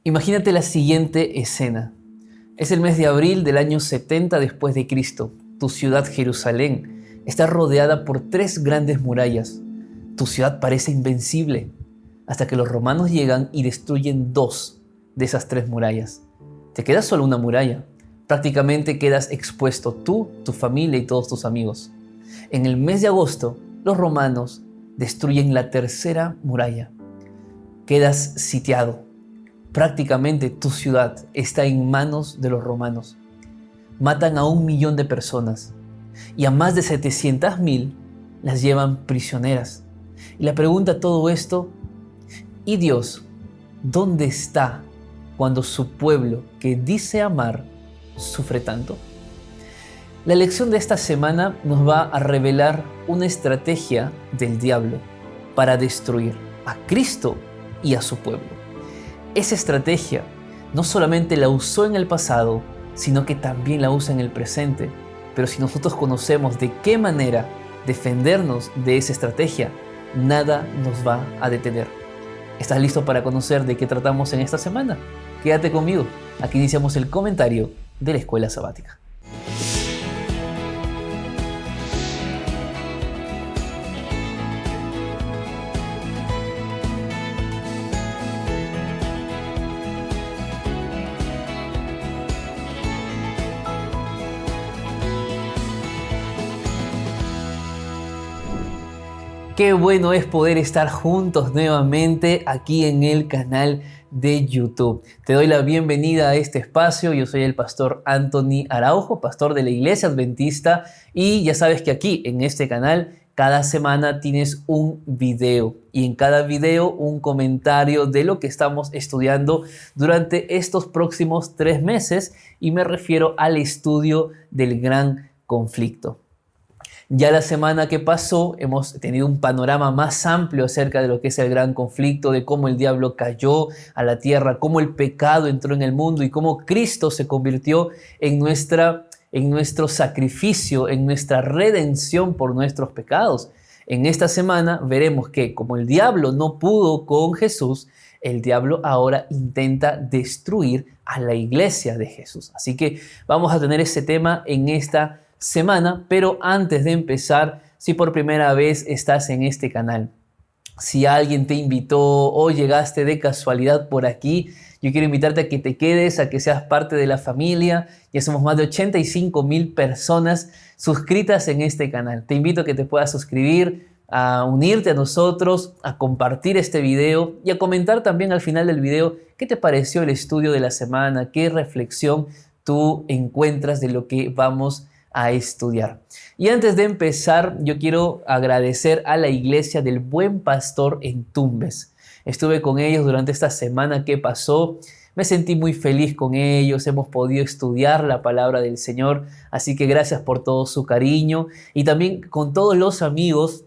Imagínate la siguiente escena. Es el mes de abril del año 70 después de Cristo. Tu ciudad Jerusalén está rodeada por tres grandes murallas. Tu ciudad parece invencible hasta que los romanos llegan y destruyen dos de esas tres murallas. Te queda solo una muralla. Prácticamente quedas expuesto tú, tu familia y todos tus amigos. En el mes de agosto, los romanos destruyen la tercera muralla. Quedas sitiado. Prácticamente tu ciudad está en manos de los romanos. Matan a 1 millón de personas y a más de 700.000 las llevan prisioneras. Y la pregunta a todo esto, ¿y Dios dónde está cuando su pueblo que dice amar sufre tanto? La lección de esta semana nos va a revelar una estrategia del diablo para destruir a Cristo y a su pueblo. Esa estrategia no solamente la usó en el pasado, sino que también la usa en el presente. Pero si nosotros conocemos de qué manera defendernos de esa estrategia, nada nos va a detener. ¿Estás listo para conocer de qué tratamos en esta semana? Quédate conmigo. Aquí iniciamos el comentario de la Escuela Sabática. Qué bueno es poder estar juntos nuevamente aquí en el canal de YouTube. Te doy la bienvenida a este espacio. Yo soy el pastor Anthony Araujo, pastor de la Iglesia Adventista, y ya sabes que aquí en este canal cada semana tienes un video y en cada video un comentario de lo que estamos estudiando durante estos próximos 3 meses, y me refiero al estudio del gran conflicto. Ya la semana que pasó hemos tenido un panorama más amplio acerca de lo que es el gran conflicto, de cómo el diablo cayó a la tierra, cómo el pecado entró en el mundo y cómo Cristo se convirtió en nuestro sacrificio, en nuestra redención por nuestros pecados. En esta semana veremos que como el diablo no pudo con Jesús, el diablo ahora intenta destruir a la iglesia de Jesús. Así que vamos a tener ese tema en esta semana, pero antes de empezar, si por primera vez estás en este canal, si alguien te invitó o llegaste de casualidad por aquí, yo quiero invitarte a que te quedes, a que seas parte de la familia. Ya somos más de 85.000 personas suscritas en este canal. Te invito a que te puedas suscribir, a unirte a nosotros, a compartir este video y a comentar también al final del video qué te pareció el estudio de la semana, qué reflexión tú encuentras de lo que vamos a estudiar. Y antes de empezar, yo quiero agradecer a la Iglesia del Buen Pastor en Tumbes. Estuve con ellos durante esta semana que pasó. Me sentí muy feliz con ellos. Hemos podido estudiar la palabra del Señor. Así que gracias por todo su cariño. Y también con todos los amigos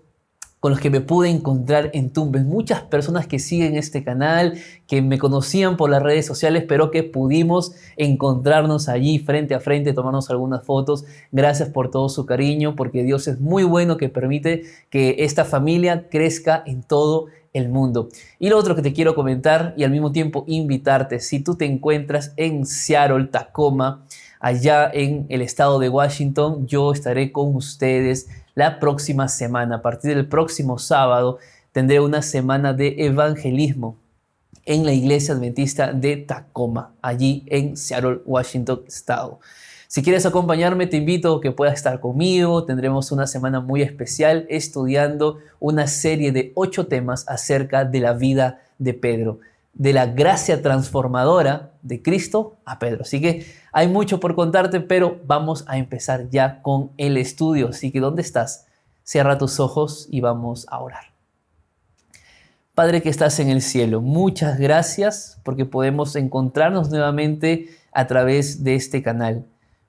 con los que me pude encontrar en Tumbes. Muchas personas que siguen este canal, que me conocían por las redes sociales, pero que pudimos encontrarnos allí frente a frente, tomarnos algunas fotos. Gracias por todo su cariño, porque Dios es muy bueno, que permite que esta familia crezca en todo el mundo. Y lo otro que te quiero comentar y al mismo tiempo invitarte, si tú te encuentras en Seattle, Tacoma, allá en el estado de Washington, yo estaré con ustedes la próxima semana. A partir del próximo sábado tendré una semana de evangelismo en la Iglesia Adventista de Tacoma, allí en Seattle, Washington, estado. Si quieres acompañarme, te invito a que puedas estar conmigo. Tendremos una semana muy especial estudiando una serie de 8 temas acerca de la vida de Pedro, de la gracia transformadora de Cristo a Pedro. Así que hay mucho por contarte, pero vamos a empezar ya con el estudio. Así que, ¿dónde estás? Cierra tus ojos y vamos a orar. Padre que estás en el cielo, muchas gracias porque podemos encontrarnos nuevamente a través de este canal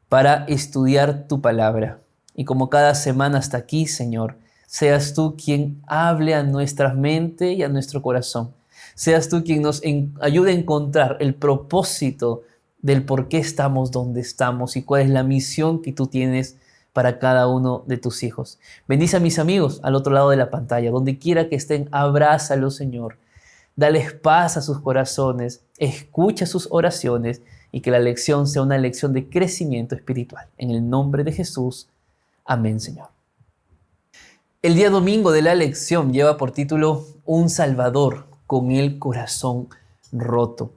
para estudiar tu palabra. Y como cada semana hasta aquí, Señor, seas tú quien hable a nuestra mente y a nuestro corazón. Seas tú quien nos ayude a encontrar el propósito del por qué estamos donde estamos y cuál es la misión que tú tienes para cada uno de tus hijos. Bendice a mis amigos al otro lado de la pantalla, donde quiera que estén, abrázalos, Señor. Dales paz a sus corazones, escucha sus oraciones y que la lección sea una lección de crecimiento espiritual. En el nombre de Jesús. Amén, Señor. El día domingo de la lección lleva por título Un Salvador con el corazón roto.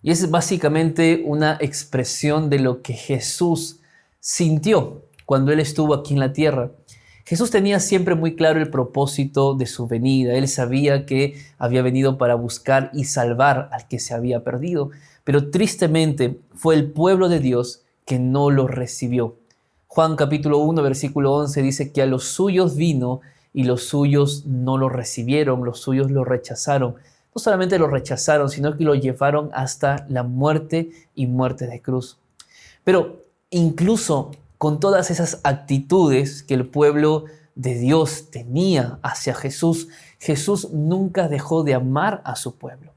Y es básicamente una expresión de lo que Jesús sintió cuando Él estuvo aquí en la tierra. Jesús tenía siempre muy claro el propósito de su venida. Él sabía que había venido para buscar y salvar al que se había perdido. Pero tristemente fue el pueblo de Dios que no lo recibió. Juan capítulo 1, versículo 11 dice que a los suyos vino y los suyos no lo recibieron, los suyos lo rechazaron. No solamente lo rechazaron, sino que lo llevaron hasta la muerte y muerte de cruz. Pero incluso con todas esas actitudes que el pueblo de Dios tenía hacia Jesús, Jesús nunca dejó de amar a su pueblo.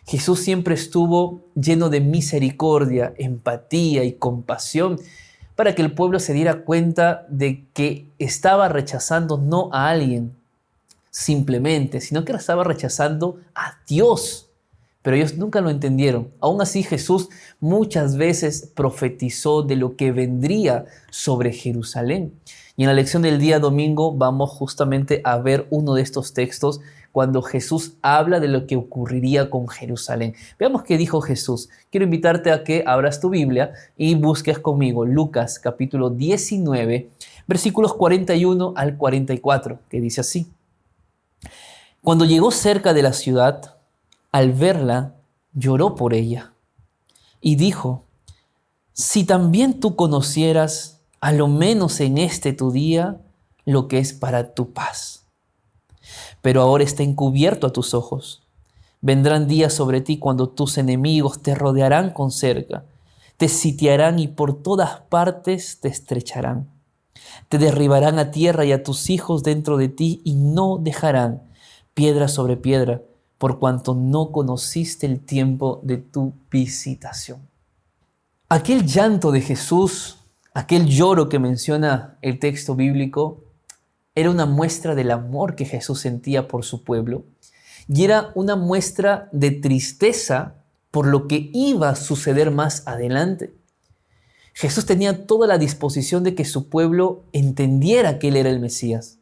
Jesús siempre estuvo lleno de misericordia, empatía y compasión para que el pueblo se diera cuenta de que estaba rechazando no a alguien simplemente, sino que estaba rechazando a Dios. Pero ellos nunca lo entendieron. Aún así, Jesús muchas veces profetizó de lo que vendría sobre Jerusalén. Y en la lección del día domingo vamos justamente a ver uno de estos textos cuando Jesús habla de lo que ocurriría con Jerusalén. Veamos qué dijo Jesús. Quiero invitarte a que abras tu Biblia y busques conmigo Lucas capítulo 19, versículos 41 al 44, que dice así. Cuando llegó cerca de la ciudad, al verla, lloró por ella y dijo, si también tú conocieras, a lo menos en este tu día, lo que es para tu paz. Pero ahora está encubierto a tus ojos. Vendrán días sobre ti cuando tus enemigos te rodearán con cerca, te sitiarán y por todas partes te estrecharán. Te derribarán a tierra y a tus hijos dentro de ti y no dejarán piedra sobre piedra, por cuanto no conociste el tiempo de tu visitación. Aquel llanto de Jesús, aquel lloro que menciona el texto bíblico, era una muestra del amor que Jesús sentía por su pueblo y era una muestra de tristeza por lo que iba a suceder más adelante. Jesús tenía toda la disposición de que su pueblo entendiera que Él era el Mesías,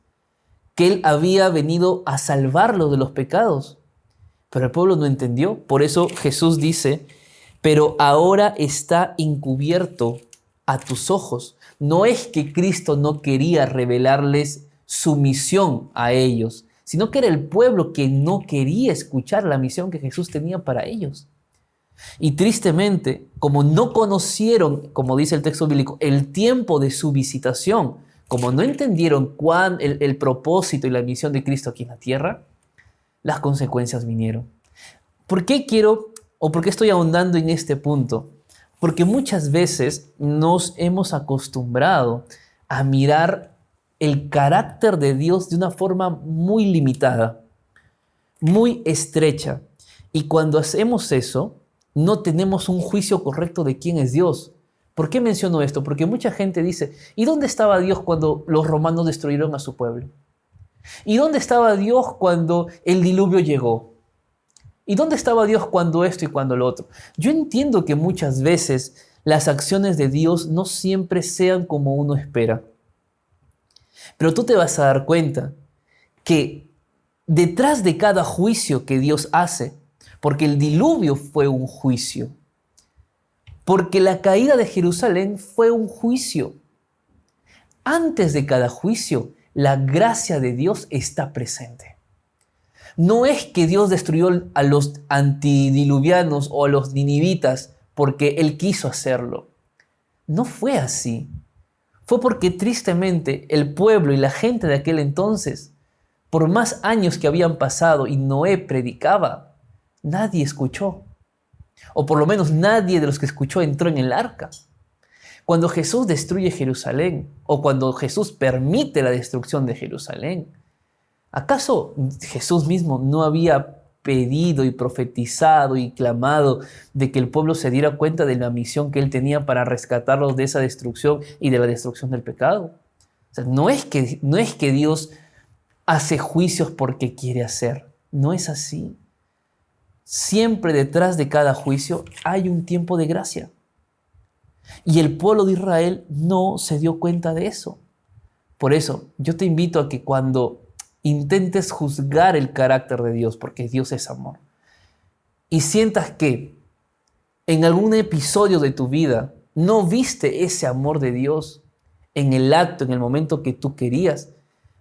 que Él había venido a salvarlo de los pecados. Pero el pueblo no entendió. Por eso Jesús dice, pero ahora está encubierto a tus ojos. No es que Cristo no quería revelarles su misión a ellos, sino que era el pueblo que no quería escuchar la misión que Jesús tenía para ellos. Y tristemente, como no conocieron, como dice el texto bíblico, el tiempo de su visitación, como no entendieron el propósito y la misión de Cristo aquí en la tierra, las consecuencias vinieron. ¿Por qué estoy ahondando en este punto? Porque muchas veces nos hemos acostumbrado a mirar el carácter de Dios de una forma muy limitada, muy estrecha. Y cuando hacemos eso, no tenemos un juicio correcto de quién es Dios. ¿Por qué menciono esto? Porque mucha gente dice, ¿y dónde estaba Dios cuando los romanos destruyeron a su pueblo? ¿Y dónde estaba Dios cuando el diluvio llegó? ¿Y dónde estaba Dios cuando esto y cuando lo otro? Yo entiendo que muchas veces las acciones de Dios no siempre sean como uno espera. Pero tú te vas a dar cuenta que detrás de cada juicio que Dios hace, porque el diluvio fue un juicio, porque la caída de Jerusalén fue un juicio, antes de cada juicio, la gracia de Dios está presente. No es que Dios destruyó a los antidiluvianos o a los ninivitas porque Él quiso hacerlo. No fue así. Fue porque tristemente el pueblo y la gente de aquel entonces, por más años que habían pasado y Noé predicaba, nadie escuchó. O por lo menos nadie de los que escuchó entró en el arca. Cuando Jesús destruye Jerusalén o cuando Jesús permite la destrucción de Jerusalén, ¿acaso Jesús mismo no había pedido y profetizado y clamado de que el pueblo se diera cuenta de la misión que Él tenía para rescatarlos de esa destrucción y de la destrucción del pecado? O sea, no es que Dios hace juicios porque quiere hacer. No es así. siempre detrás de cada juicio hay un tiempo de gracia. Y el pueblo de Israel no se dio cuenta de eso. Por eso, yo te invito a que cuando intentes juzgar el carácter de Dios, porque Dios es amor, y sientas que en algún episodio de tu vida no viste ese amor de Dios en el acto, en el momento que tú querías,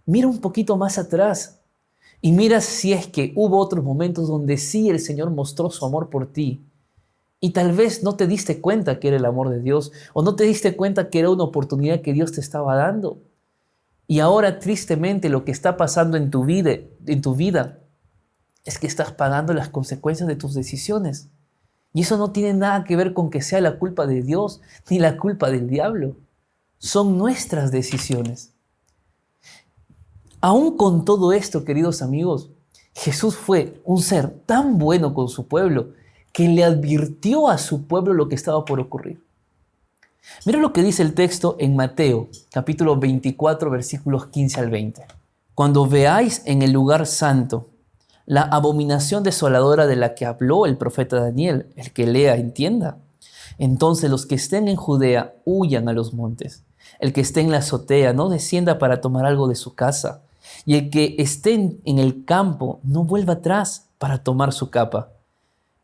mira un poquito más atrás y mira si es que hubo otros momentos donde sí el Señor mostró su amor por ti y tal vez no te diste cuenta que era el amor de Dios o no te diste cuenta que era una oportunidad que Dios te estaba dando. Y ahora tristemente lo que está pasando en tu vida es que estás pagando las consecuencias de tus decisiones. Y eso no tiene nada que ver con que sea la culpa de Dios ni la culpa del diablo. Son nuestras decisiones. Aún con todo esto, queridos amigos, Jesús fue un ser tan bueno con su pueblo que le advirtió a su pueblo lo que estaba por ocurrir. Mira lo que dice el texto en Mateo, capítulo 24, versículos 15 al 20. Cuando veáis en el lugar santo la abominación desoladora de la que habló el profeta Daniel, el que lea entienda. Entonces los que estén en Judea huyan a los montes. El que esté en la azotea no descienda para tomar algo de su casa. Y el que esté en el campo no vuelva atrás para tomar su capa.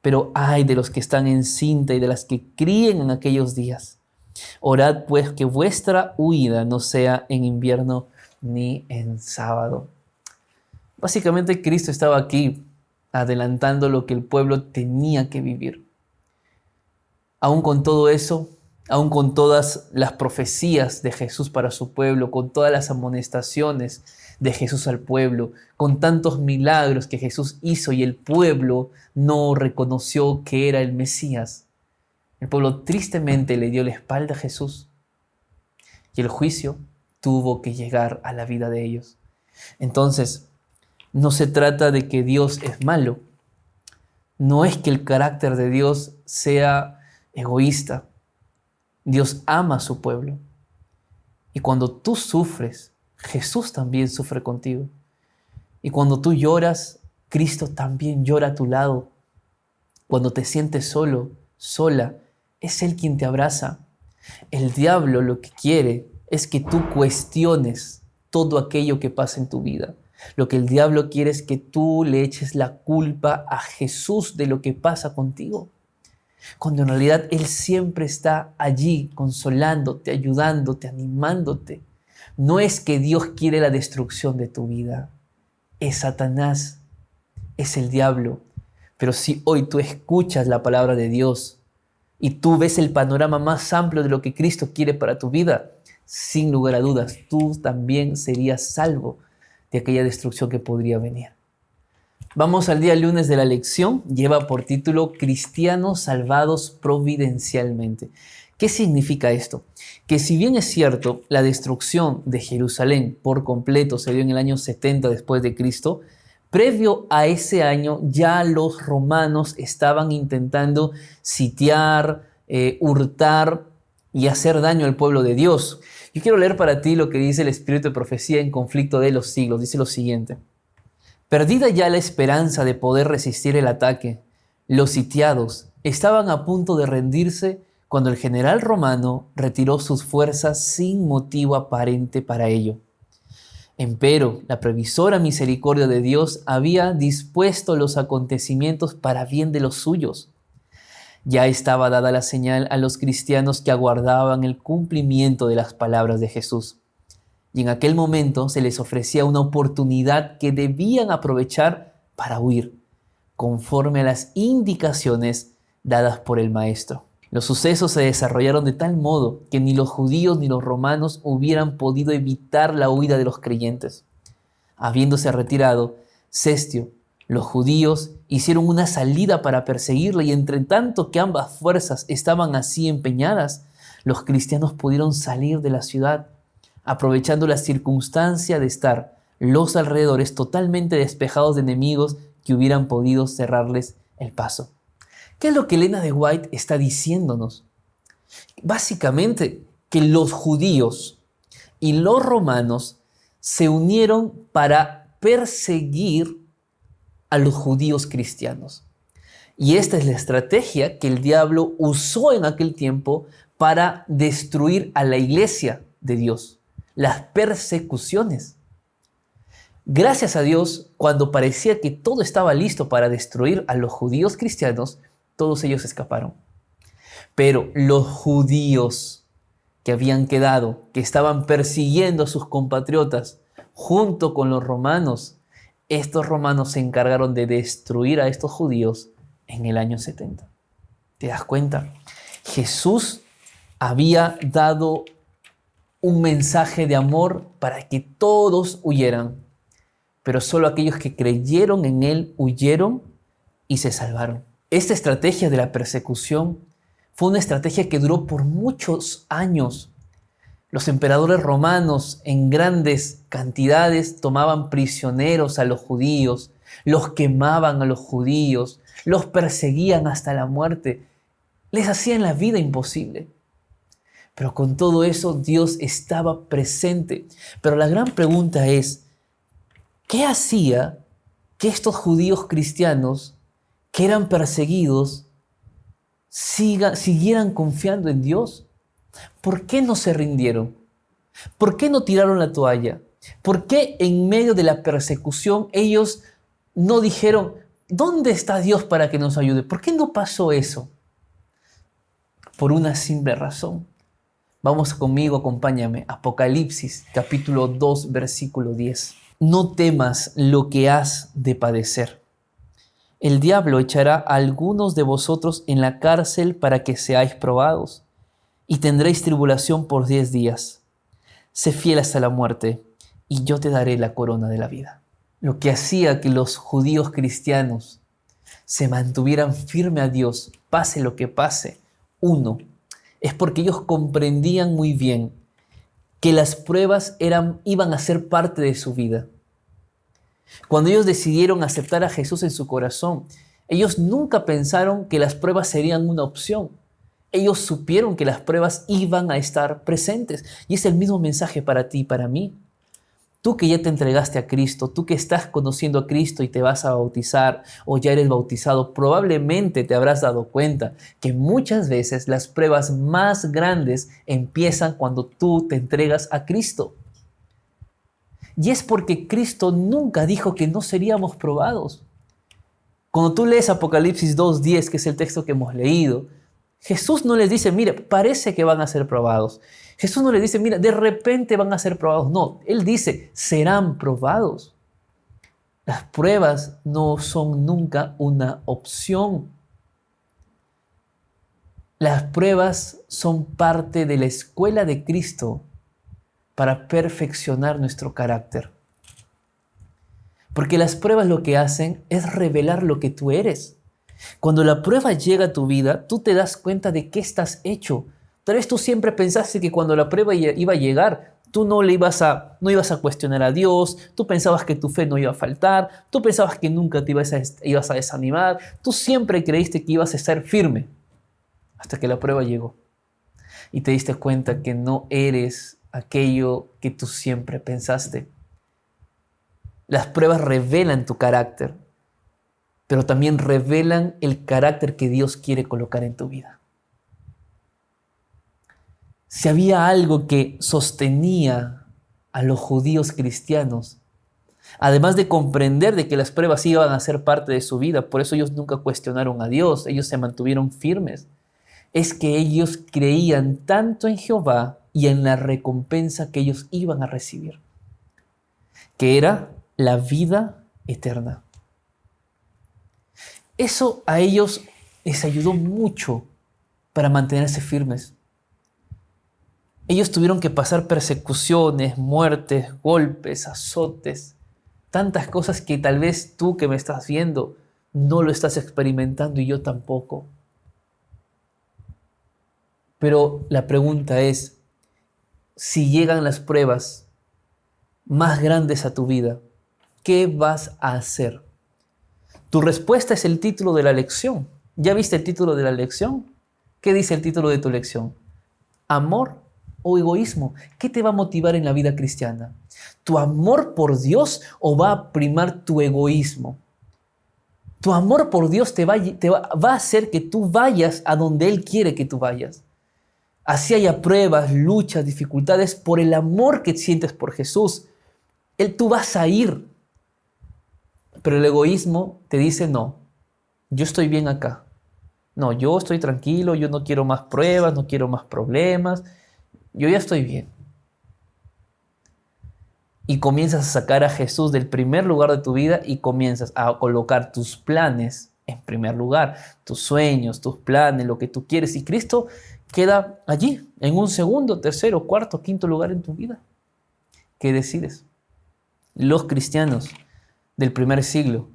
Pero ay de los que están en cinta y de las que críen en aquellos días. Orad pues que vuestra huida no sea en invierno ni en sábado. Básicamente Cristo estaba aquí adelantando lo que el pueblo tenía que vivir. Aún con todo eso, aún con todas las profecías de Jesús para su pueblo, con todas las amonestaciones de Jesús al pueblo, con tantos milagros que Jesús hizo y el pueblo no reconoció que era el Mesías. El pueblo tristemente le dio la espalda a Jesús y el juicio tuvo que llegar a la vida de ellos. Entonces, no se trata de que Dios es malo. No es que el carácter de Dios sea egoísta. Dios ama a su pueblo. Y cuando tú sufres, Jesús también sufre contigo. Y cuando tú lloras, Cristo también llora a tu lado. Cuando te sientes solo, sola, es Él quien te abraza. El diablo lo que quiere es que tú cuestiones todo aquello que pasa en tu vida. Lo que el diablo quiere es que tú le eches la culpa a Jesús de lo que pasa contigo. Cuando en realidad Él siempre está allí consolándote, ayudándote, animándote. No es que Dios quiere la destrucción de tu vida. Es Satanás, es el diablo. Pero si hoy tú escuchas la palabra de Dios y tú ves el panorama más amplio de lo que Cristo quiere para tu vida, sin lugar a dudas, tú también serías salvo de aquella destrucción que podría venir. Vamos al día lunes de la lección. Lleva por título Cristianos salvados providencialmente. ¿Qué significa esto? Que si bien es cierto, la destrucción de Jerusalén por completo se dio en el año 70 después de Cristo, previo a ese año ya los romanos estaban intentando sitiar, hurtar y hacer daño al pueblo de Dios. Yo quiero leer para ti lo que dice el Espíritu de Profecía en Conflicto de los Siglos. Dice lo siguiente. Perdida ya la esperanza de poder resistir el ataque, los sitiados estaban a punto de rendirse cuando el general romano retiró sus fuerzas sin motivo aparente para ello. Empero, la previsora misericordia de Dios había dispuesto los acontecimientos para bien de los suyos. Ya estaba dada la señal a los cristianos que aguardaban el cumplimiento de las palabras de Jesús. Y en aquel momento se les ofrecía una oportunidad que debían aprovechar para huir, conforme a las indicaciones dadas por el Maestro. Los sucesos se desarrollaron de tal modo que ni los judíos ni los romanos hubieran podido evitar la huida de los creyentes. Habiéndose retirado Cestio, los judíos hicieron una salida para perseguirle y entre tanto que ambas fuerzas estaban así empeñadas, los cristianos pudieron salir de la ciudad, aprovechando la circunstancia de estar los alrededores totalmente despejados de enemigos que hubieran podido cerrarles el paso. ¿Qué es lo que Elena de White está diciéndonos? Básicamente que los judíos y los romanos se unieron para perseguir a los judíos cristianos. Y esta es la estrategia que el diablo usó en aquel tiempo para destruir a la iglesia de Dios, las persecuciones. Gracias a Dios, cuando parecía que todo estaba listo para destruir a los judíos cristianos, todos ellos escaparon. Pero los judíos que habían quedado, que estaban persiguiendo a sus compatriotas junto con los romanos, estos romanos se encargaron de destruir a estos judíos en el año 70. ¿Te das cuenta? Jesús había dado un mensaje de amor para que todos huyeran, pero solo aquellos que creyeron en Él huyeron y se salvaron. Esta estrategia de la persecución fue una estrategia que duró por muchos años. Los emperadores romanos en grandes cantidades tomaban prisioneros a los judíos, los quemaban a los judíos, los perseguían hasta la muerte, les hacían la vida imposible. Pero con todo eso Dios estaba presente. Pero la gran pregunta es, ¿qué hacía que estos judíos cristianos que eran perseguidos siguieran confiando en Dios? ¿Por qué no se rindieron? ¿Por qué no tiraron la toalla? ¿Por qué en medio de la persecución ellos no dijeron, ¿dónde está Dios para que nos ayude? ¿Por qué no pasó eso? Por una simple razón. Vamos conmigo, acompáñame. Apocalipsis, capítulo 2, versículo 10. No temas lo que has de padecer. El diablo echará a algunos de vosotros en la cárcel para que seáis probados, y tendréis tribulación por 10 días. Sé fiel hasta la muerte, y yo te daré la corona de la vida. Lo que hacía que los judíos cristianos se mantuvieran firmes a Dios, pase lo que pase, es porque ellos comprendían muy bien que las pruebas iban a ser parte de su vida. Cuando ellos decidieron aceptar a Jesús en su corazón, ellos nunca pensaron que las pruebas serían una opción. Ellos supieron que las pruebas iban a estar presentes. Y es el mismo mensaje para ti y para mí. Tú que ya te entregaste a Cristo, tú que estás conociendo a Cristo y te vas a bautizar o ya eres bautizado, probablemente te habrás dado cuenta que muchas veces las pruebas más grandes empiezan cuando tú te entregas a Cristo. Y es porque Cristo nunca dijo que no seríamos probados. Cuando tú lees Apocalipsis 2:10, que es el texto que hemos leído, Jesús no les dice, mire, parece que van a ser probados. Jesús no les dice, mira, de repente van a ser probados. No, Él dice, serán probados. Las pruebas no son nunca una opción. Las pruebas son parte de la escuela de Cristo para perfeccionar nuestro carácter. Porque las pruebas lo que hacen es revelar lo que tú eres. Cuando la prueba llega a tu vida, tú te das cuenta de qué estás hecho. Tal vez tú siempre pensaste que cuando la prueba iba a llegar, tú no ibas a cuestionar a Dios, tú pensabas que tu fe no iba a faltar, tú pensabas que nunca te ibas a desanimar, tú siempre creíste que ibas a estar firme hasta que la prueba llegó. Y te diste cuenta que no eres aquello que tú siempre pensaste. Las pruebas revelan tu carácter, pero también revelan el carácter que Dios quiere colocar en tu vida. Si había algo que sostenía a los judíos cristianos, además de comprender de que las pruebas iban a ser parte de su vida, por eso ellos nunca cuestionaron a Dios, ellos se mantuvieron firmes, es que ellos creían tanto en Jehová y en la recompensa que ellos iban a recibir, que era la vida eterna. Eso a ellos les ayudó mucho para mantenerse firmes. Ellos tuvieron que pasar persecuciones, muertes, golpes, azotes, tantas cosas que tal vez tú que me estás viendo no lo estás experimentando y yo tampoco. Pero la pregunta es, si llegan las pruebas más grandes a tu vida, ¿qué vas a hacer? Tu respuesta es el título de la lección. ¿Ya viste el título de la lección? ¿Qué dice el título de tu lección? ¿Amor o egoísmo? ¿Qué te va a motivar en la vida cristiana? ¿Tu amor por Dios o va a primar tu egoísmo? Tu amor por Dios va a hacer que tú vayas a donde Él quiere que tú vayas. Así haya pruebas, luchas, dificultades, por el amor que sientes por Jesús, tú vas a ir. Pero el egoísmo te dice, no, yo estoy bien acá. No, yo estoy tranquilo, yo no quiero más pruebas, no quiero más problemas. Yo ya estoy bien. Y comienzas a sacar a Jesús del primer lugar de tu vida y comienzas a colocar tus planes en primer lugar, tus sueños, tus planes, lo que tú quieres. Y Cristo queda allí, en un segundo, tercero, cuarto, quinto lugar en tu vida. ¿Qué decides? Los cristianos del primer siglo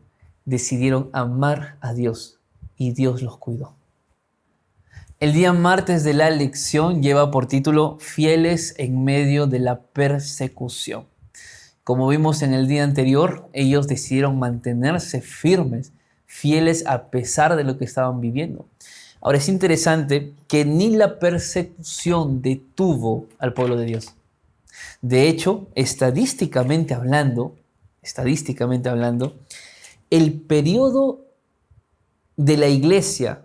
decidieron amar a Dios y Dios los cuidó. El día martes de la lección lleva por título Fieles en medio de la persecución. Como vimos en el día anterior, ellos decidieron mantenerse firmes, fieles a pesar de lo que estaban viviendo. Ahora es interesante que ni la persecución detuvo al pueblo de Dios. De hecho, estadísticamente hablando, el periodo de la iglesia,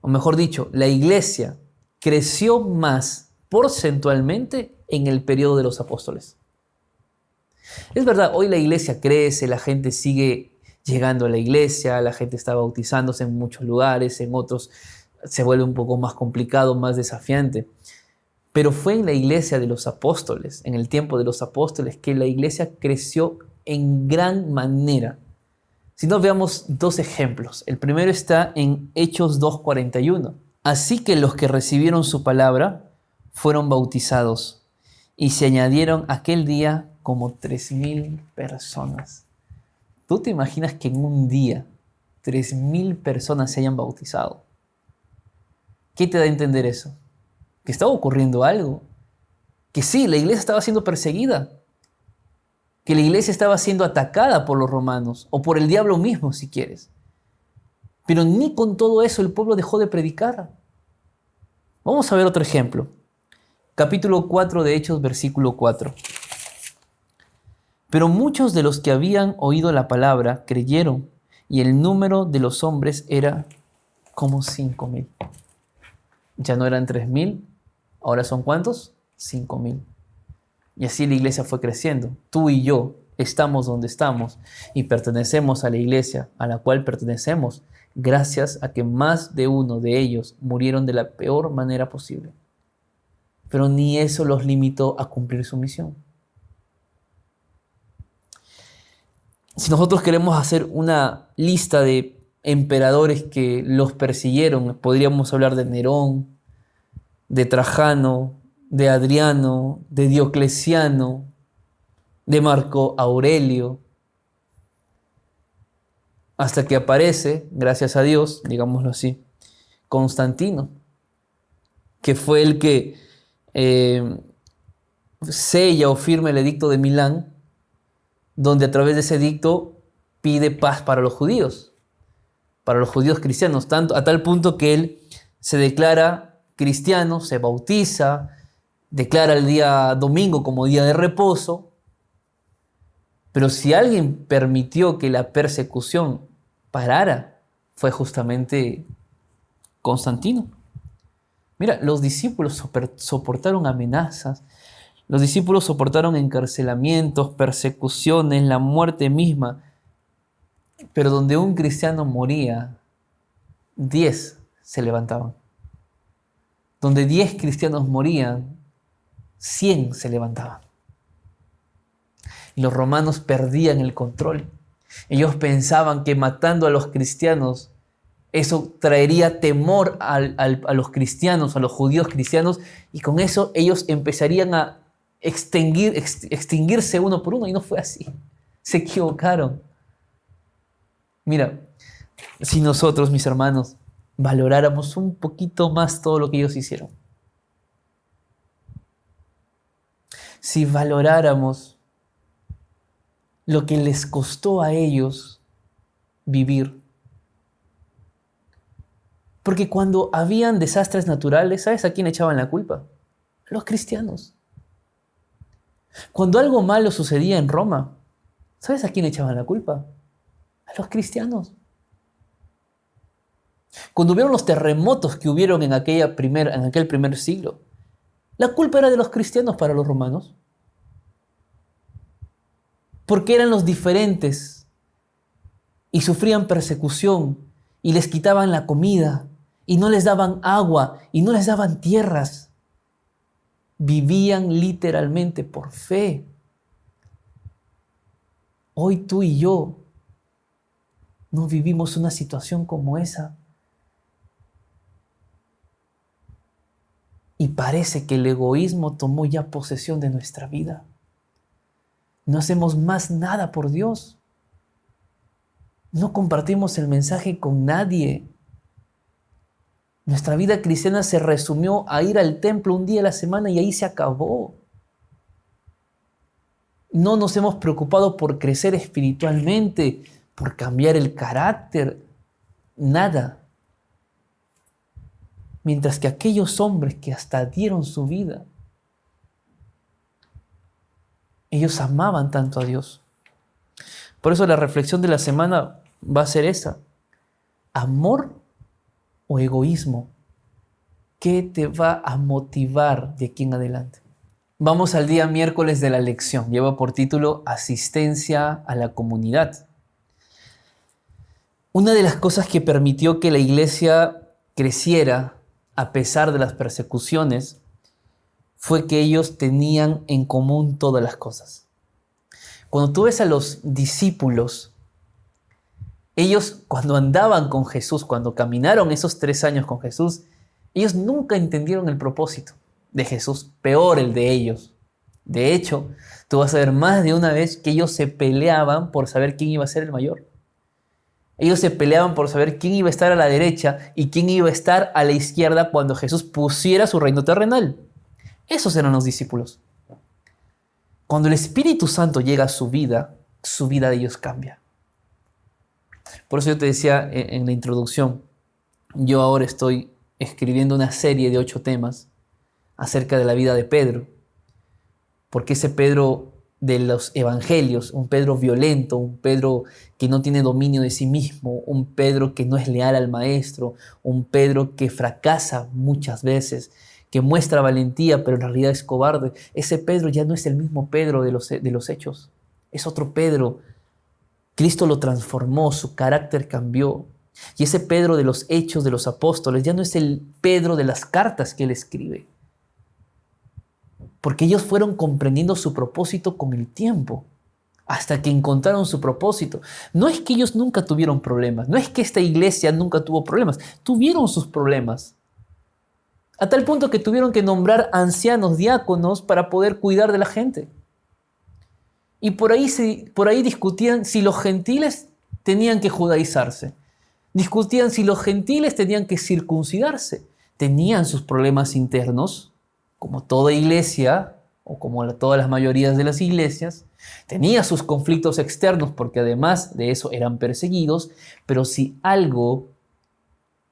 o mejor dicho, la iglesia creció más porcentualmente en el periodo de los apóstoles. Es verdad, hoy la iglesia crece, la gente sigue llegando a la iglesia, la gente está bautizándose en muchos lugares, en otros se vuelve un poco más complicado, más desafiante. Pero fue en la iglesia de los apóstoles, en el tiempo de los apóstoles, que la iglesia creció en gran manera. Si nos veamos dos ejemplos. El primero está en Hechos 2:41. Así que los que recibieron su palabra fueron bautizados y se añadieron aquel día como 3,000 personas. ¿Tú te imaginas que en un día 3,000 personas se hayan bautizado? ¿Qué te da a entender eso? Que estaba ocurriendo algo. Que sí, la iglesia estaba siendo perseguida. Que la iglesia estaba siendo atacada por los romanos o por el diablo mismo, si quieres. Pero ni con todo eso el pueblo dejó de predicar. Vamos a ver otro ejemplo. Capítulo 4 de Hechos, versículo 4. Pero muchos de los que habían oído la palabra creyeron, y el número de los hombres era como 5,000. Ya no eran 3,000, ahora son ¿cuántos? 5,000. Y así la iglesia fue creciendo. Tú y yo estamos donde estamos y pertenecemos a la iglesia a la cual pertenecemos gracias a que más de uno de ellos murieron de la peor manera posible. Pero ni eso los limitó a cumplir su misión. Si nosotros queremos hacer una lista de emperadores que los persiguieron, podríamos hablar de Nerón, de Trajano, de Adriano, de Diocleciano, de Marco Aurelio, hasta que aparece, gracias a Dios, digámoslo así, Constantino, que fue el que sella o firma el edicto de Milán, donde a través de ese edicto pide paz para los judíos cristianos, a tal punto que él se declara cristiano, se bautiza, declara el día domingo como día de reposo. Pero si alguien permitió que la persecución parara, fue justamente Constantino. Mira, los discípulos soportaron amenazas, los discípulos soportaron encarcelamientos, persecuciones, la muerte misma. Pero donde un cristiano moría, 10 se levantaban. Donde 10 cristianos morían, 100 se levantaban. Y los romanos perdían el control. Ellos pensaban que matando a los cristianos, eso traería temor a los cristianos, a los judíos cristianos, y con eso ellos empezarían a extinguirse uno por uno, y no fue así. Se equivocaron. Mira, si nosotros, mis hermanos, valoráramos un poquito más todo lo que ellos hicieron, si valoráramos lo que les costó a ellos vivir, porque cuando habían desastres naturales, ¿sabes a quién echaban la culpa? A los cristianos. Cuando algo malo sucedía en Roma, ¿sabes a quién echaban la culpa? A los cristianos. Cuando hubieron los terremotos que hubieron en aquel primer siglo, la culpa era de los cristianos para los romanos. Porque eran los diferentes y sufrían persecución y les quitaban la comida y no les daban agua y no les daban tierras. Vivían literalmente por fe. Hoy tú y yo no vivimos una situación como esa. Y parece que el egoísmo tomó ya posesión de nuestra vida. No hacemos más nada por Dios. No compartimos el mensaje con nadie. Nuestra vida cristiana se resumió a ir al templo un día a la semana y ahí se acabó. No nos hemos preocupado por crecer espiritualmente, por cambiar el carácter, nada. Mientras que aquellos hombres que hasta dieron su vida, ellos amaban tanto a Dios. Por eso la reflexión de la semana va a ser esa. ¿Amor o egoísmo? ¿Qué te va a motivar de aquí en adelante? Vamos al día miércoles de la lección. Lleva por título Asistencia a la comunidad. Una de las cosas que permitió que la iglesia creciera a pesar de las persecuciones fue que ellos tenían en común todas las cosas. Cuando tú ves a los discípulos, ellos cuando andaban con Jesús, cuando caminaron esos 3 años con Jesús, ellos nunca entendieron el propósito de Jesús, peor el de ellos. De hecho, tú vas a ver más de una vez que ellos se peleaban por saber quién iba a ser el mayor. Ellos se peleaban por saber quién iba a estar a la derecha y quién iba a estar a la izquierda cuando Jesús pusiera su reino terrenal. Esos eran los discípulos. Cuando el Espíritu Santo llega a su vida de ellos cambia. Por eso yo te decía en la introducción, yo ahora estoy escribiendo una serie de 8 temas acerca de la vida de Pedro. Porque ese Pedro de los evangelios, un Pedro violento, un Pedro que no tiene dominio de sí mismo, un Pedro que no es leal al maestro, un Pedro que fracasa muchas veces, que muestra valentía pero en realidad es cobarde. Ese Pedro ya no es el mismo Pedro de los hechos, es otro Pedro. Cristo lo transformó, su carácter cambió. Y ese Pedro de los hechos de los apóstoles ya no es el Pedro de las cartas que él escribe. Porque ellos fueron comprendiendo su propósito con el tiempo, hasta que encontraron su propósito. No es que ellos nunca tuvieron problemas, no es que esta iglesia nunca tuvo problemas, tuvieron sus problemas. A tal punto que tuvieron que nombrar ancianos, diáconos, para poder cuidar de la gente. Y por ahí discutían si los gentiles tenían que judaizarse. Discutían si los gentiles tenían que circuncidarse. Tenían sus problemas internos, como toda iglesia, o como todas las mayorías de las iglesias. Tenía sus conflictos externos, porque además de eso eran perseguidos. Pero si algo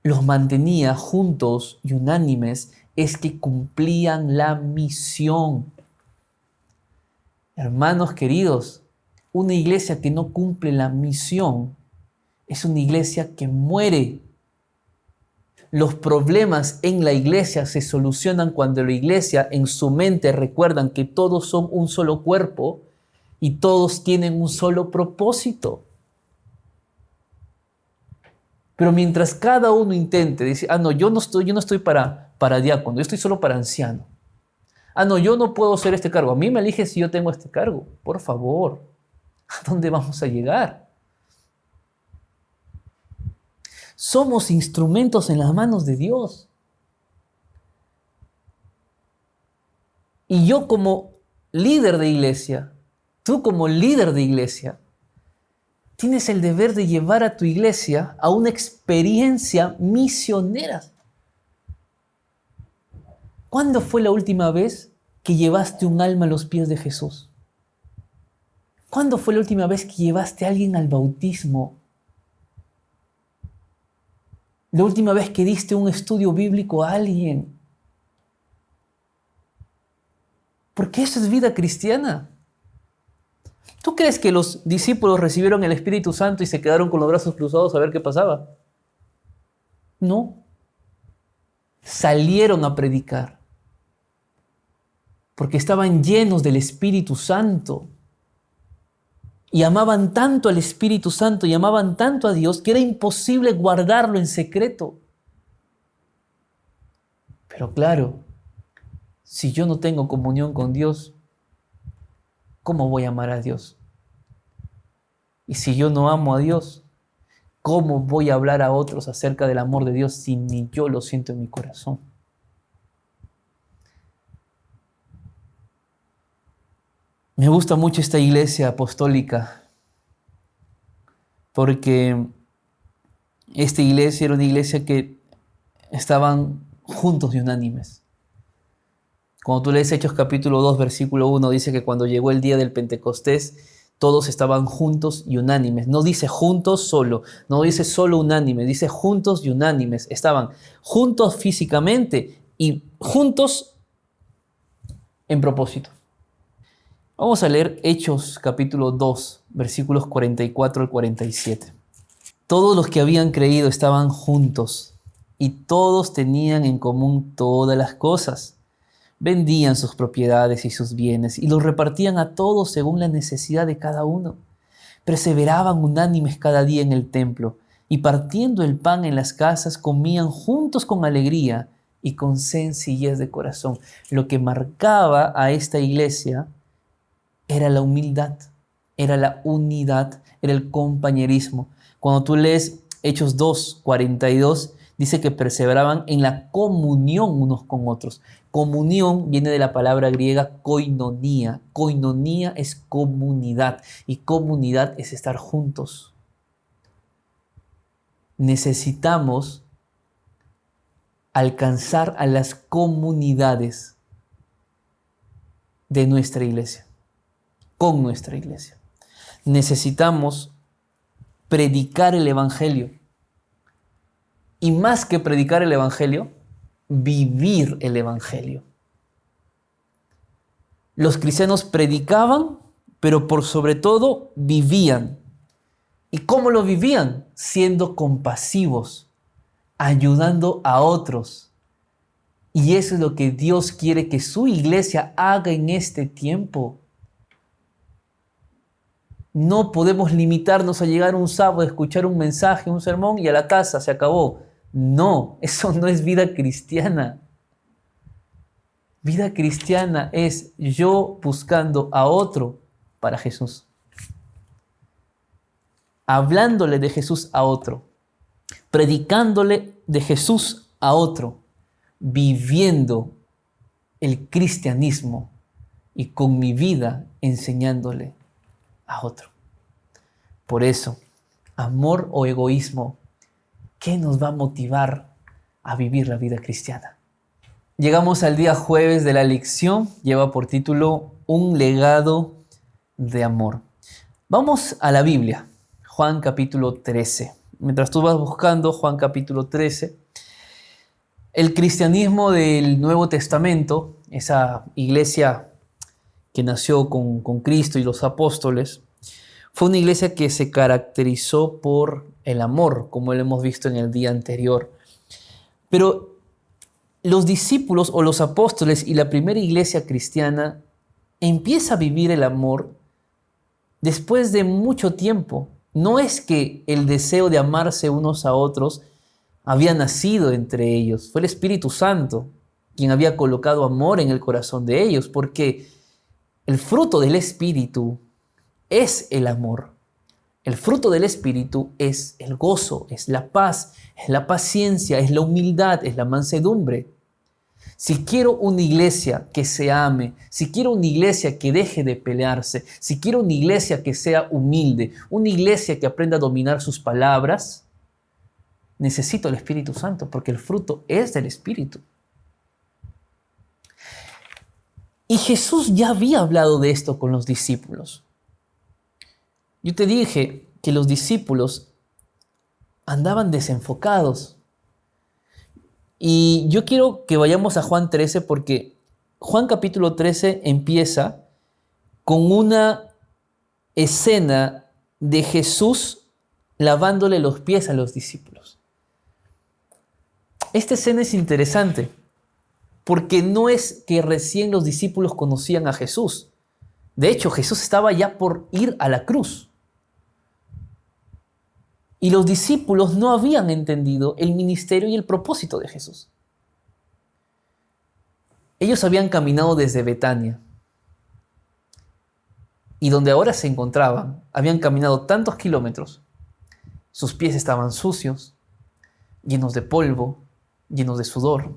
los mantenía juntos y unánimes, es que cumplían la misión. Hermanos queridos, una iglesia que no cumple la misión es una iglesia que muere. Los problemas en la iglesia se solucionan cuando la iglesia en su mente recuerdan que todos son un solo cuerpo y todos tienen un solo propósito. Pero mientras cada uno intente decir, no, yo no estoy para diácono, yo estoy solo para anciano. No, yo no puedo hacer este cargo. A mí me elige si yo tengo este cargo. Por favor, ¿a dónde vamos a llegar? Somos instrumentos en las manos de Dios. Y yo como líder de iglesia, tú como líder de iglesia, tienes el deber de llevar a tu iglesia a una experiencia misionera. ¿Cuándo fue la última vez que llevaste un alma a los pies de Jesús? ¿Cuándo fue la última vez que llevaste a alguien al bautismo? La última vez que diste un estudio bíblico a alguien. Porque eso es vida cristiana. ¿Tú crees que los discípulos recibieron el Espíritu Santo y se quedaron con los brazos cruzados a ver qué pasaba? No. Salieron a predicar porque estaban llenos del Espíritu Santo y amaban tanto al Espíritu Santo y amaban tanto a Dios que era imposible guardarlo en secreto. Pero claro, si yo no tengo comunión con Dios, ¿cómo voy a amar a Dios? Y si yo no amo a Dios, ¿cómo voy a hablar a otros acerca del amor de Dios si ni yo lo siento en mi corazón? Me gusta mucho esta iglesia apostólica porque esta iglesia era una iglesia que estaban juntos y unánimes. Cuando tú lees Hechos capítulo 2, versículo 1, dice que cuando llegó el día del Pentecostés, todos estaban juntos y unánimes. No dice juntos solo, no dice solo unánimes, dice juntos y unánimes. Estaban juntos físicamente y juntos en propósito. Vamos a leer Hechos capítulo 2, versículos 44 al 47. Todos los que habían creído estaban juntos y todos tenían en común todas las cosas. Vendían sus propiedades y sus bienes y los repartían a todos según la necesidad de cada uno. Perseveraban unánimes cada día en el templo y partiendo el pan en las casas comían juntos con alegría y con sencillez de corazón. Lo que marcaba a esta iglesia era la humildad, era la unidad, era el compañerismo. Cuando tú lees Hechos 2, 42, dice que perseveraban en la comunión unos con otros. Comunión viene de la palabra griega koinonia. Koinonia es comunidad y comunidad es estar juntos. Necesitamos alcanzar a las comunidades de nuestra iglesia, con nuestra iglesia. Necesitamos predicar el Evangelio. Y más que predicar el Evangelio, vivir el Evangelio. Los cristianos predicaban, pero por sobre todo vivían. ¿Y cómo lo vivían? Siendo compasivos, ayudando a otros. Y eso es lo que Dios quiere que su iglesia haga en este tiempo. No podemos limitarnos a llegar un sábado, a escuchar un mensaje, un sermón y a la casa, se acabó. No, eso no es vida cristiana. Vida cristiana es yo buscando a otro para Jesús. Hablándole de Jesús a otro. Predicándole de Jesús a otro. Viviendo el cristianismo y con mi vida enseñándole a otro. Por eso, amor o egoísmo, ¿qué nos va a motivar a vivir la vida cristiana? Llegamos al día jueves de la lección, lleva por título Un legado de amor. Vamos a la Biblia, Juan capítulo 13. Mientras tú vas buscando Juan capítulo 13, el cristianismo del Nuevo Testamento, esa iglesia que nació con Cristo y los apóstoles, fue una iglesia que se caracterizó por el amor, como lo hemos visto en el día anterior. Pero los discípulos o los apóstoles y la primera iglesia cristiana empieza a vivir el amor después de mucho tiempo. No es que el deseo de amarse unos a otros había nacido entre ellos. Fue el Espíritu Santo quien había colocado amor en el corazón de ellos, porque el fruto del Espíritu es el amor. El fruto del Espíritu es el gozo, es la paz, es la paciencia, es la humildad, es la mansedumbre. Si quiero una iglesia que se ame, si quiero una iglesia que deje de pelearse, si quiero una iglesia que sea humilde, una iglesia que aprenda a dominar sus palabras, necesito el Espíritu Santo, porque el fruto es del Espíritu. Y Jesús ya había hablado de esto con los discípulos. Yo te dije que los discípulos andaban desenfocados. Y yo quiero que vayamos a Juan 13 porque Juan capítulo 13 empieza con una escena de Jesús lavándole los pies a los discípulos. Esta escena es interesante porque no es que recién los discípulos conocían a Jesús. De hecho, Jesús estaba ya por ir a la cruz. Y los discípulos no habían entendido el ministerio y el propósito de Jesús. Ellos habían caminado desde Betania y donde ahora se encontraban, habían caminado tantos kilómetros. Sus pies estaban sucios, llenos de polvo, llenos de sudor.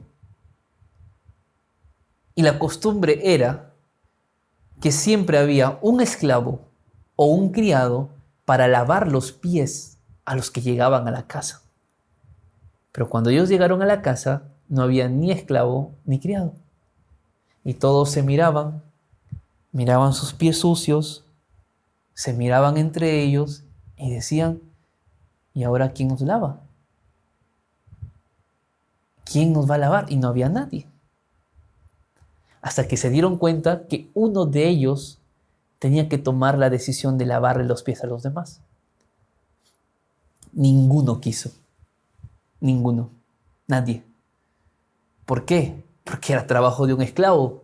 Y la costumbre era que siempre había un esclavo o un criado para lavar los pies a los que llegaban a la casa. Pero cuando ellos llegaron a la casa, no había ni esclavo ni criado. Y todos se miraban sus pies sucios, se miraban entre ellos y decían, ¿y ahora quién nos lava? ¿Quién nos va a lavar? Y no había nadie. Hasta que se dieron cuenta que uno de ellos tenía que tomar la decisión de lavarle los pies a los demás. Ninguno quiso. Ninguno. Nadie. ¿Por qué? Porque era trabajo de un esclavo.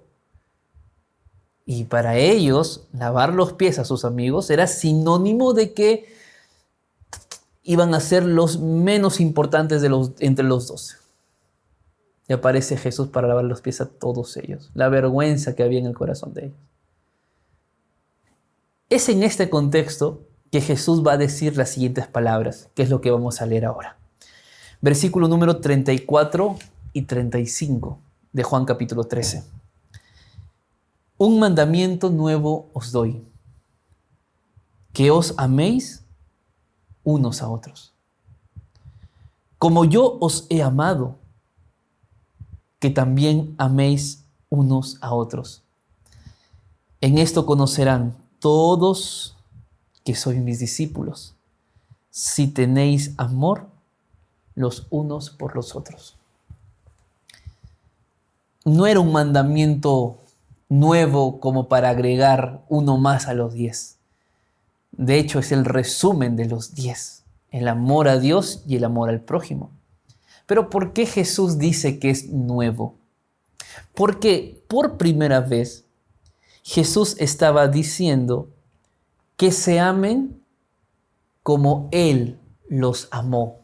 Y para ellos, lavar los pies a sus amigos era sinónimo de que iban a ser los menos importantes entre los 12. Y aparece Jesús para lavar los pies a todos ellos. La vergüenza que había en el corazón de ellos. Es en este contexto que Jesús va a decir las siguientes palabras, que es lo que vamos a leer ahora. Versículo número 34 y 35 de Juan capítulo 13. Un mandamiento nuevo os doy, que os améis unos a otros. Como yo os he amado, que también améis unos a otros. En esto conocerán todos que sois mis discípulos, si tenéis amor los unos por los otros. No era un mandamiento nuevo como para agregar uno más a los 10. De hecho, es el resumen de los 10, el amor a Dios y el amor al prójimo. Pero ¿por qué Jesús dice que es nuevo? Porque por primera vez Jesús estaba diciendo que se amen como Él los amó.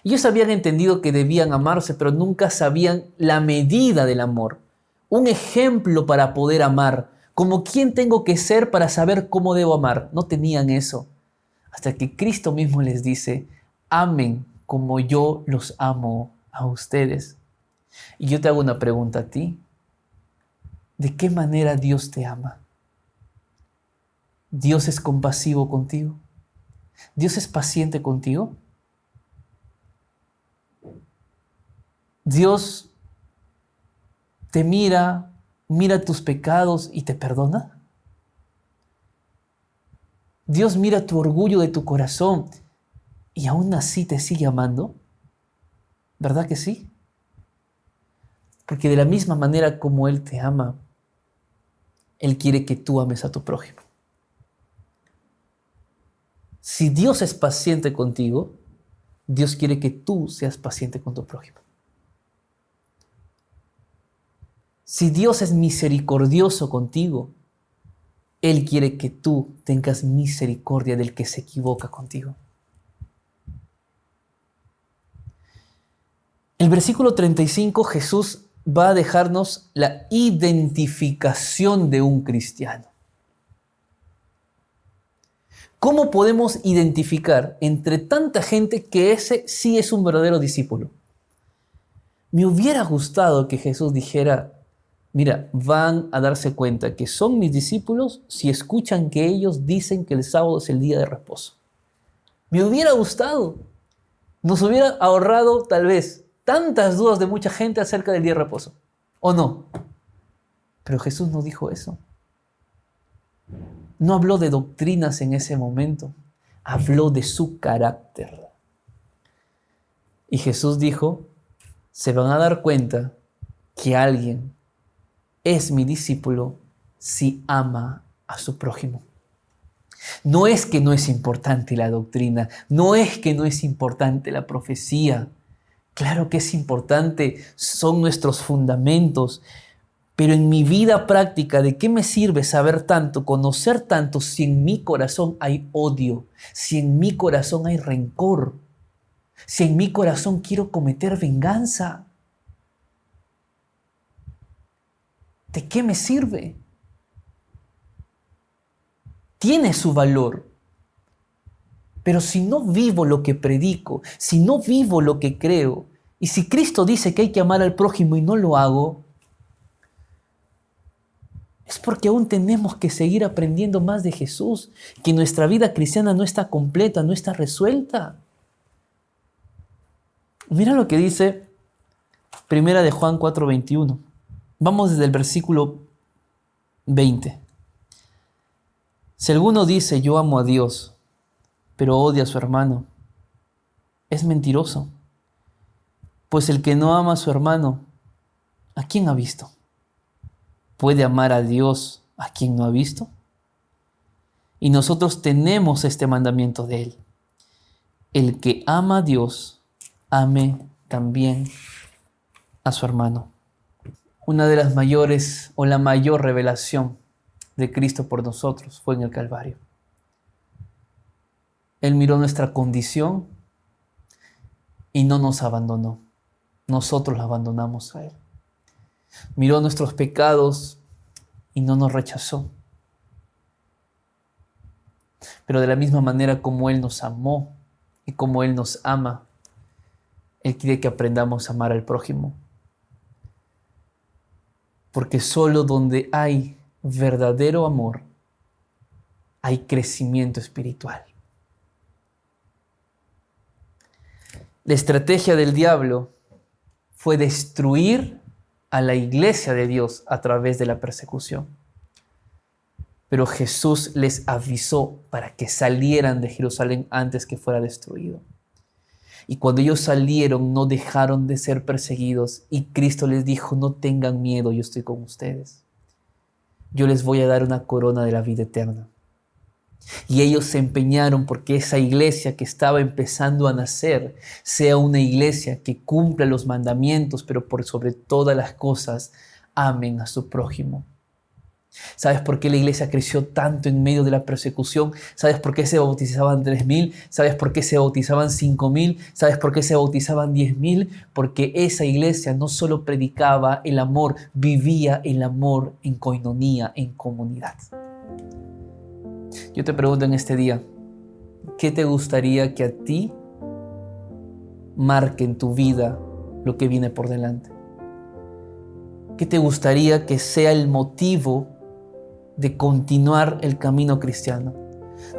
Ellos habían entendido que debían amarse, pero nunca sabían la medida del amor. Un ejemplo para poder amar, como quién tengo que ser para saber cómo debo amar. No tenían eso. Hasta que Cristo mismo les dice, amen como yo los amo a ustedes. Y yo te hago una pregunta a ti. ¿De qué manera Dios te ama? ¿Dios es compasivo contigo? ¿Dios es paciente contigo? ¿Dios te mira tus pecados y te perdona? ¿Dios mira tu orgullo de tu corazón y aún así te sigue amando? ¿Verdad que sí? Porque de la misma manera como Él te ama, Él quiere que tú ames a tu prójimo. Si Dios es paciente contigo, Dios quiere que tú seas paciente con tu prójimo. Si Dios es misericordioso contigo, Él quiere que tú tengas misericordia del que se equivoca contigo. En el versículo 35, Jesús va a dejarnos la identificación de un cristiano. ¿Cómo podemos identificar entre tanta gente que ese sí es un verdadero discípulo? Me hubiera gustado que Jesús dijera, mira, van a darse cuenta que son mis discípulos si escuchan que ellos dicen que el sábado es el día de reposo. Me hubiera gustado. Nos hubiera ahorrado tal vez tantas dudas de mucha gente acerca del día de reposo. ¿O no? Pero Jesús no dijo eso. No habló de doctrinas en ese momento. Habló de su carácter. Y Jesús dijo, se van a dar cuenta que alguien es mi discípulo si ama a su prójimo. No es que no es importante la doctrina, no es que no es importante la profecía, Claro que es importante, son nuestros fundamentos, pero en mi vida práctica, ¿de qué me sirve saber tanto, conocer tanto, si en mi corazón hay odio, si en mi corazón hay rencor, si en mi corazón quiero cometer venganza? ¿De qué me sirve? Tiene su valor, pero si no vivo lo que predico, si no vivo lo que creo, y si Cristo dice que hay que amar al prójimo y no lo hago, es porque aún tenemos que seguir aprendiendo más de Jesús, que nuestra vida cristiana no está completa, no está resuelta. Mira lo que dice Primera de Juan 4:21. Vamos desde el versículo 20. Si alguno dice yo amo a Dios, pero odia a su hermano, es mentiroso. Pues el que no ama a su hermano, ¿a quién ha visto? ¿Puede amar a Dios a quien no ha visto? Y nosotros tenemos este mandamiento de Él. El que ama a Dios, ame también a su hermano. Una de las mayores o la mayor revelación de Cristo por nosotros fue en el Calvario. Él miró nuestra condición y no nos abandonó. Nosotros lo abandonamos a Él. Miró nuestros pecados y no nos rechazó. Pero de la misma manera como Él nos amó y como Él nos ama, Él quiere que aprendamos a amar al prójimo. Porque solo donde hay verdadero amor, hay crecimiento espiritual. La estrategia del diablo fue destruir a la iglesia de Dios a través de la persecución. Pero Jesús les avisó para que salieran de Jerusalén antes que fuera destruido. Y cuando ellos salieron, no dejaron de ser perseguidos. Y Cristo les dijo, no tengan miedo, yo estoy con ustedes. Yo les voy a dar una corona de la vida eterna. Y ellos se empeñaron porque esa iglesia que estaba empezando a nacer sea una iglesia que cumpla los mandamientos, pero por sobre todas las cosas, amen a su prójimo. ¿Sabes por qué la iglesia creció tanto en medio de la persecución? ¿Sabes por qué se bautizaban 3,000? ¿Sabes por qué se bautizaban 5,000? ¿Sabes por qué se bautizaban 10,000? Porque esa iglesia no solo predicaba el amor, vivía el amor en coinonía, en comunidad. Yo te pregunto en este día, ¿qué te gustaría que a ti marque en tu vida lo que viene por delante? ¿Qué te gustaría que sea el motivo de continuar el camino cristiano?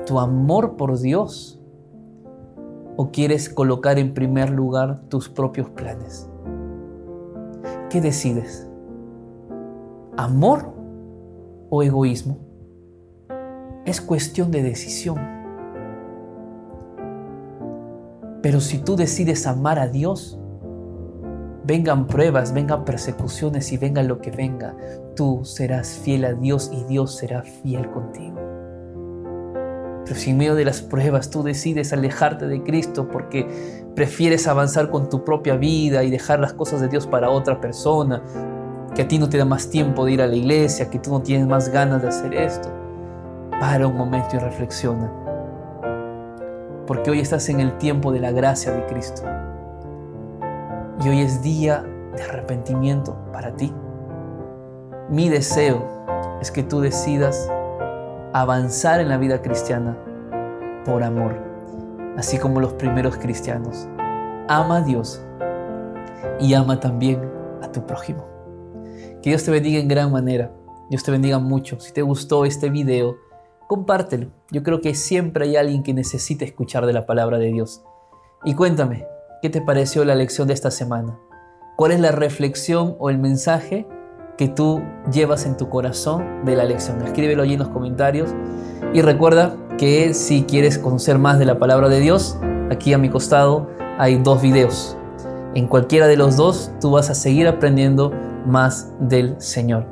¿Tu amor por Dios? ¿O quieres colocar en primer lugar tus propios planes? ¿Qué decides? ¿Amor o egoísmo? Es cuestión de decisión. Pero si tú decides amar a Dios, vengan pruebas, vengan persecuciones y venga lo que venga, tú serás fiel a Dios y Dios será fiel contigo. Pero si en medio de las pruebas tú decides alejarte de Cristo porque prefieres avanzar con tu propia vida y dejar las cosas de Dios para otra persona, que a ti no te da más tiempo de ir a la iglesia, que tú no tienes más ganas de hacer esto, para un momento y reflexiona. Porque hoy estás en el tiempo de la gracia de Cristo. Y hoy es día de arrepentimiento para ti. Mi deseo es que tú decidas avanzar en la vida cristiana por amor, así como los primeros cristianos. Ama a Dios y ama también a tu prójimo. Que Dios te bendiga en gran manera. Dios te bendiga mucho. Si te gustó este video, compártelo. Yo creo que siempre hay alguien que necesita escuchar de la palabra de Dios. Y cuéntame, ¿qué te pareció la lección de esta semana? ¿Cuál es la reflexión o el mensaje que tú llevas en tu corazón de la lección? Escríbelo allí en los comentarios. Y recuerda que si quieres conocer más de la palabra de Dios, aquí a mi costado hay 2 videos. En cualquiera de los 2 tú vas a seguir aprendiendo más del Señor.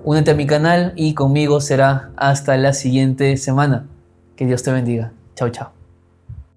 Únete a mi canal y conmigo será hasta la siguiente semana. Que Dios te bendiga. Chao, chao.